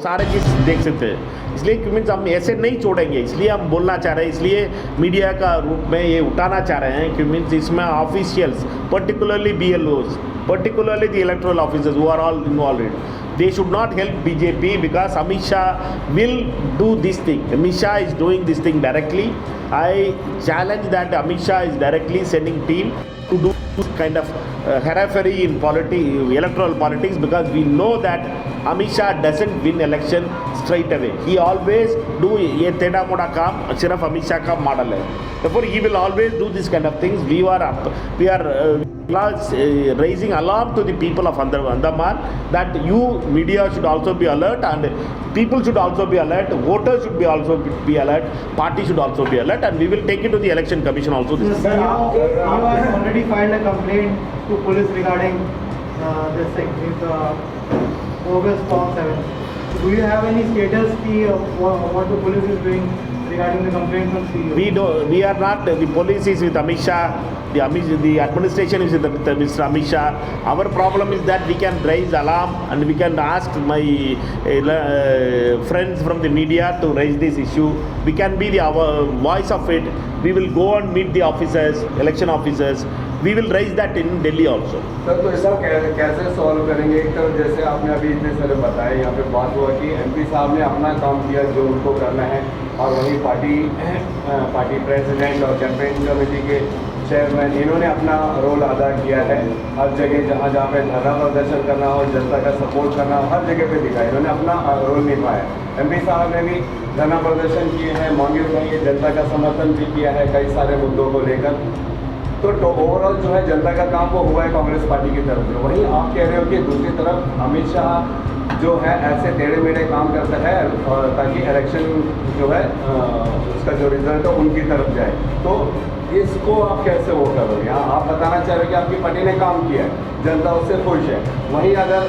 सारे चीज़ देख सकते हैं। इसलिए मीन्स हम ऐसे नहीं छोड़ेंगे, इसलिए हम बोलना चाह रहे हैं, इसलिए मीडिया का रूप में ये उठाना चाह रहे हैं कि मीन्स इसमें officials particularly BLOs, particularly the electoral officers who are all involved, they should not help BJP because Amit Shah will do this thing. Amit Shah is doing this thing directly. I challenge that Amit Shah is directly sending team to do kind of harassment in electoral politics, because we know that Amit Shah doesn't win election straight away. He always do ये टेढ़ा मोड़ा काम सिर्फ अमित शाह का model है. Therefore he will always do this kind of things. We are raising alarm to the people of Andaman that you media should also be alert, and people should also be alert, voters should also be alert, party should also be alert, and we will take it to the election commission also. Sir, you have already filed a complaint to police regarding this thing with August Form 7. Do you have any status what the police is doing regarding the complaint from CEO? We are not. The police is with Amit Shah. The administration is with Mr. Amit Shah. Our problem is that we can raise alarm and we can ask my friends from the media to raise this issue. We can be our voice of it. We will go and meet the officers, election officers. We will raise that in Delhi also. Sir, तो इसको कैसे solve करेंगे? एक तरफ जैसे आपने अभी इतने सारे बताए, यहाँ पे बात हुआ कि MP साहब ने अपना काम किया जो उनको करना है, और वहीं पार्टी प्रेसिडेंट और कैंपेन कमेटी के चेयरमैन इन्होंने अपना रोल अदा किया है। हर जगह जहाँ पे धरना प्रदर्शन करना हो, जनता का सपोर्ट करना हो, हर जगह पे दिखा, इन्होंने अपना रोल निभाया। MP साहब ने भी धरना प्रदर्शन किए हैं, मांगे उठाई है, जनता का समर्थन भी किया है कई सारे मुद्दों को लेकर। तो ओवरऑल जो है जनता का काम वो हुआ है कांग्रेस पार्टी की तरफ से। वहीं आप कह रहे हो कि दूसरी तरफ अमित शाह जो है ऐसे टेढ़े मेढ़े काम करता है ताकि इलेक्शन जो है उसका जो रिजल्ट है उनकी तरफ जाए। तो इसको आप कैसे वो करोगे? आप बताना चाह रहे हो कि आपकी पार्टी ने काम किया है, जनता उससे खुश है, वहीं अगर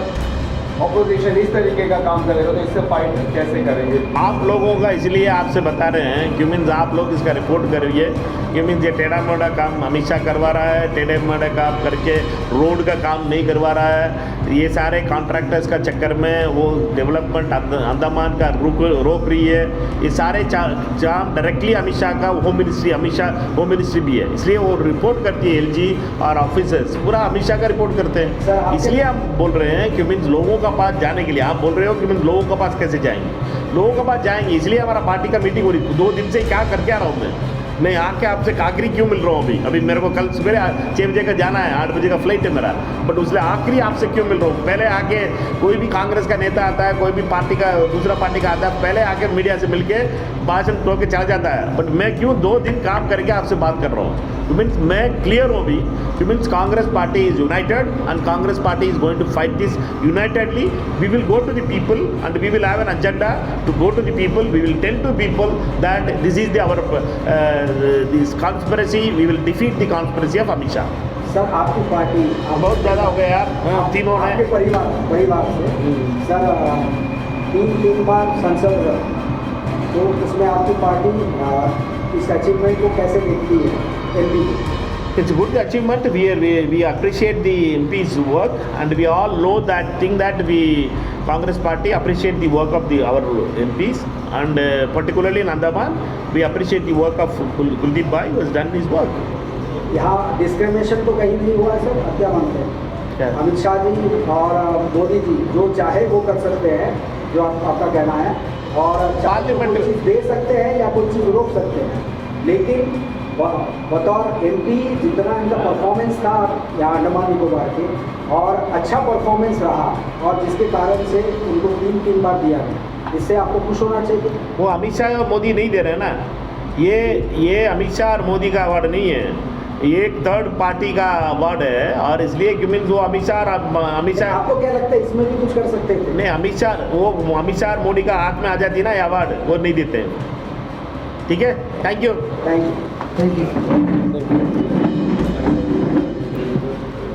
ऑपोजिशन इस तरीके का काम करेगा तो इससे फाइट कैसे करेंगे? आप लोगों का इसलिए आपसे बता रहे हैं कि मीन्स आप लोग इसका रिपोर्ट करिए कि मीन्स ये टेढ़ा मोड़ा काम अमित शाह करवा रहा है, टेढ़े मोड़ा काम करके रोड का काम नहीं करवा रहा है। ये सारे कॉन्ट्रैक्टर्स का चक्कर में वो डेवलपमेंट अंडमान का रोक रही है। ये सारे काम डायरेक्टली अमित शाह का होम मिनिस्ट्री भी है, इसलिए वो रिपोर्ट करती है। LG और ऑफिसर्स पूरा अमित शाह का रिपोर्ट करते हैं। इसलिए हम बोल रहे हैं कि मीन्स लोगों का पास जाने के लिए आप बोल रहे हो कि मीन्स लोगों के पास कैसे जाएंगे? लोगों के पास जाएंगे, इसलिए हमारा पार्टी का मीटिंग हो रही। 2 दिन से क्या करके आ रहा हूँ मैं आके आपसे आखिरी क्यों मिल रहा हूँ? अभी मेरे को कल सुबह 6 बजे का जाना है, 8 बजे का फ्लाइट है मेरा, बट उसलिए आखिरी आपसे क्यों मिल रहा हूँ? पहले आके कोई भी कांग्रेस का नेता आता है, कोई भी पार्टी का दूसरा पार्टी का आता है, पहले आके मीडिया से मिलके भाषण तो के चला जाता है, बट मैं क्यों 2 दिन काम करके आपसे बात कर रहा हूँ? तो मीन्स मैं क्लियर हूँ अभी कि means Congress party is united and Congress party is going to fight this unitedly. We will go to the people and we will have an agenda to go to the people. We will tell to people that this is our this conspiracy. We will defeat the conspiracy of Amit Shah. Sir आपकी party बहुत ज़्यादा हो गया यार. तीनों ने आपके परिवार से सर 3 बार सांसद, तो उसमें आपकी पार्टी इस अचीवमेंट को कैसे देखती है? MP It's a good achievement. We appreciate the MP's work, and we all know that we Congress Party appreciate the work of our MPs, and particularly in Andaman, we appreciate the work of Kuldeep Bhai who has done his work. यहाँ discrimination तो कहीं नहीं हुआ sir, अब क्या मानते हैं? अमित शाह जी और मोदी जी जो चाहे वो कर सकते हैं, जो आपका कहना है, और पार्लियामेंट कोई चीज़ दे सकते हैं या कोई चीज़ रोक सकते हैं, लेकिन बतौर MP जितना इनका परफॉर्मेंस था यहाँ अंडमान निकोबार के, और अच्छा परफॉर्मेंस रहा, और जिसके कारण से उनको 3 बार दिया गया, इससे आपको खुश होना चाहिए. वो अमित शाह और मोदी नहीं दे रहे ना. ये अमित शाह और मोदी का अवार्ड नहीं है, ये एक थर्ड पार्टी का अवार्ड है, और इसलिए कि मीन्स वो अमित शाह आपको क्या लगता है इसमें भी कुछ कर सकते थे? नहीं, अमित शाह और मोदी का हाथ में आ जाती है ना ये अवार्ड, वो नहीं देते. ठीक है, थैंक यू.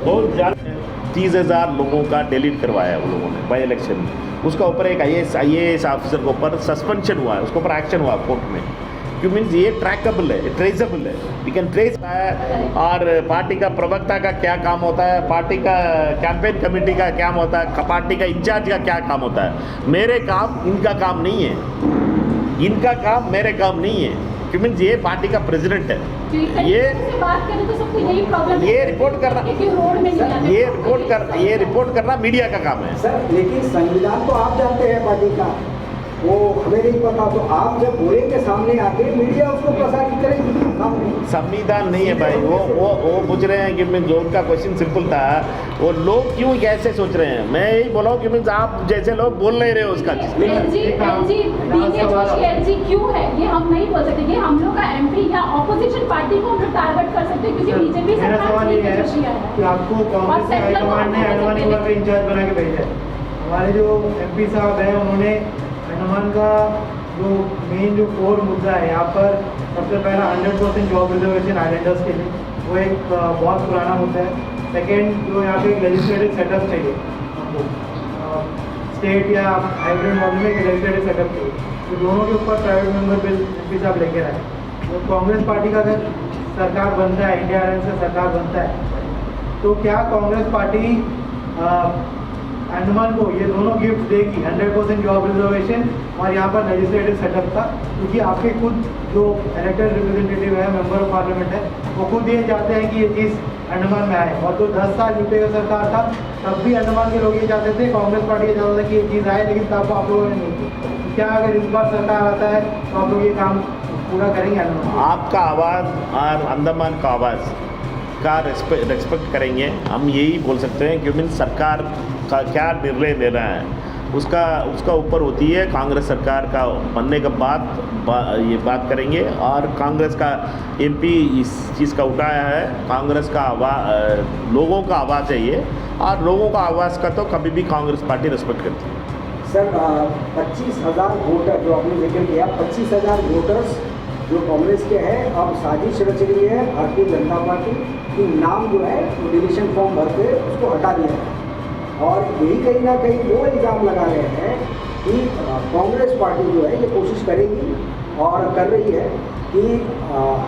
बहुत ज़्यादा 30,000 लोगों का डिलीट करवाया वो लोगों ने बाई इलेक्शन में. उसका ऊपर एक IAS ऑफिसर के ऊपर सस्पेंशन हुआ है, उसके ऊपर एक्शन हुआ कोर्ट में. क्यों मीन्स ये ट्रैकेबल है, ट्रेसेबल है, वी कैन ट्रेस है। और पार्टी का प्रवक्ता का क्या काम होता है, पार्टी का कैंपेन कमेटी का क्या होता है, पार्टी का इंचार्ज का क्या काम होता है। मेरे काम इनका काम नहीं है, इनका काम मेरे काम नहीं है, क्यों मीन्स ये पार्टी का प्रेसिडेंट है। ये बात करें तो सबको यही प्रॉब्लम है, ये रिपोर्ट करना, कि रोड में नहीं आते। ये रिपोर्ट करना मीडिया का काम है। सर लेकिन संविधान तो आप जानते हैं पार्टी का, वो हमें नहीं पता, तो आप जब बोलेंगे सामने आके मीडिया उसको प्रसारित करेगी सामने। संविधान नहीं है भाई, वो पूछ रहे हैं कि मैं जो उनका क्वेश्चन सिंपल था, वो लोग क्यों कैसे सोच रहे हैं। मैं यही बोला हूँ कि मीन्स आप जैसे लोग बोल नहीं रहे हो उसका एलजी क्यों है ये हम नहीं बोल सकते, ये हम लोग का एमपी या ऑपोजिशन पार्टी को हम लोग टारगेट कर सकते हैं, क्योंकि बीजेपी मेरा सवाल ये है कि आपको कांग्रेस के हाईकमान ने अंडमान निकोबार का इंचार्ज बना के भेजा है। हमारे जो एमपी साहब हैं उन्होंने अंडमान का जो मेन जो कोर मुद्दा है यहाँ पर, सबसे पहला 100% जॉब रिजर्वेशन आइलैंडर्स के लिए, वो एक बहुत पुराना मुद्दा है। सेकेंड, जो यहाँ पे एक लेजिस्लेटिव सेटअप चाहिए हमको, स्टेट या हाइब्रिड मॉडल में एक लेजिस्लेटिव सेटअप चाहिए, तो दोनों के ऊपर प्राइवेट मेंबर बिल एमपी साहब लेकर आए। तो कांग्रेस पार्टी का अगर सरकार बनता है, इंडिया अलायंस से सरकार बनता है, तो क्या कांग्रेस पार्टी अंडमान को ये दोनों गिफ्ट देगी, 100% जॉब रिजर्वेशन और यहाँ पर लेजिस्लेटिव सेटअप का? क्योंकि आपके खुद जो इलेक्टेड रिप्रेजेंटेटिव है, मेंबर ऑफ पार्लियामेंट है, वो खुद ये चाहते हैं कि ये चीज़ अंडमान में आए। और तो 10 साल यूपीए का सरकार था, तब भी अंडमान के लोग ये चाहते थे, कांग्रेस पार्टी ये चाहता था कि ये चीज़ आए, लेकिन तब आप लोगों ने नहीं की। तो क्या अगर इस बार सरकार आता है तो आप लोग ये काम पूरा करेंगे अंडमान? आपका आवाज़ और अंडमान का आवाज़ का रेस्पेक्ट करेंगे, हम यही बोल सकते हैं। क्योंकि सरकार का क्या निर्णय लेना है उसका ऊपर होती है। कांग्रेस सरकार का बनने के बाद ये बात करेंगे, और कांग्रेस का एमपी इस चीज़ का उठाया है। कांग्रेस का लोगों का आवाज़ है ये, और लोगों का आवाज़ का तो कभी भी कांग्रेस पार्टी रेस्पेक्ट करती है। सर 25,000 वोटर जो आपने जिक्र किया, 25,000 वोटर्स जो कांग्रेस के हैं, अब साजिश रच रही है भारतीय जनता पार्टी की, नाम जो है वो डिलीशन फॉर्म भर के उसको हटा दिया है। और यही कहीं ना कहीं वो इल्ज़ाम लगा रहे हैं कि कांग्रेस पार्टी जो है ये कोशिश करेगी और कर रही है कि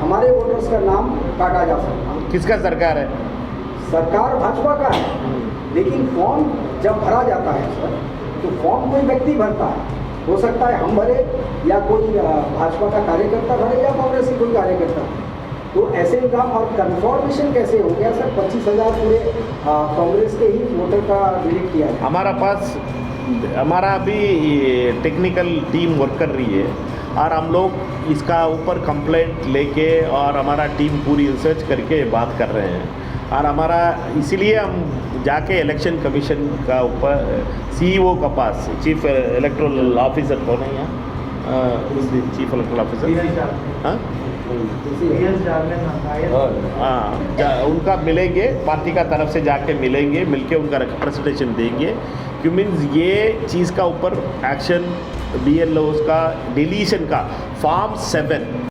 हमारे वोटर्स का नाम काटा जा सकता। किसका सरकार है? सरकार भाजपा का है, लेकिन फॉर्म जब भरा जाता है सर, तो फॉर्म कोई व्यक्ति भरता है, हो सकता है हम भरे या कोई भाजपा का कार्यकर्ता भरे या कांग्रेस के कोई कार्यकर्ता। तो ऐसे इल्ज़ाम और कन्फर्मेशन कैसे हो गया सर? 25,000 पूरे कांग्रेस के ही वोटर का डिलीट किया है। हमारा अभी टेक्निकल टीम वर्क कर रही है, और हम लोग इसका ऊपर कंप्लेंट लेके और हमारा टीम पूरी रिसर्च करके बात कर रहे हैं। और हमारा इसीलिए हम जाके इलेक्शन कमीशन का ऊपर सीईओ का पास, चीफ इलेक्टोरल ऑफिसर कौन है यहाँ, चीफ इलेक्टोरल ऑफिसर, हाँ उनका मिलेंगे, पार्टी का तरफ से जाके मिलेंगे, मिलके उनका रिप्रेजेंटेशन देंगे। क्यों मीन्स ये चीज़ का ऊपर एक्शन BLOs का डिलीशन का फॉर्म 7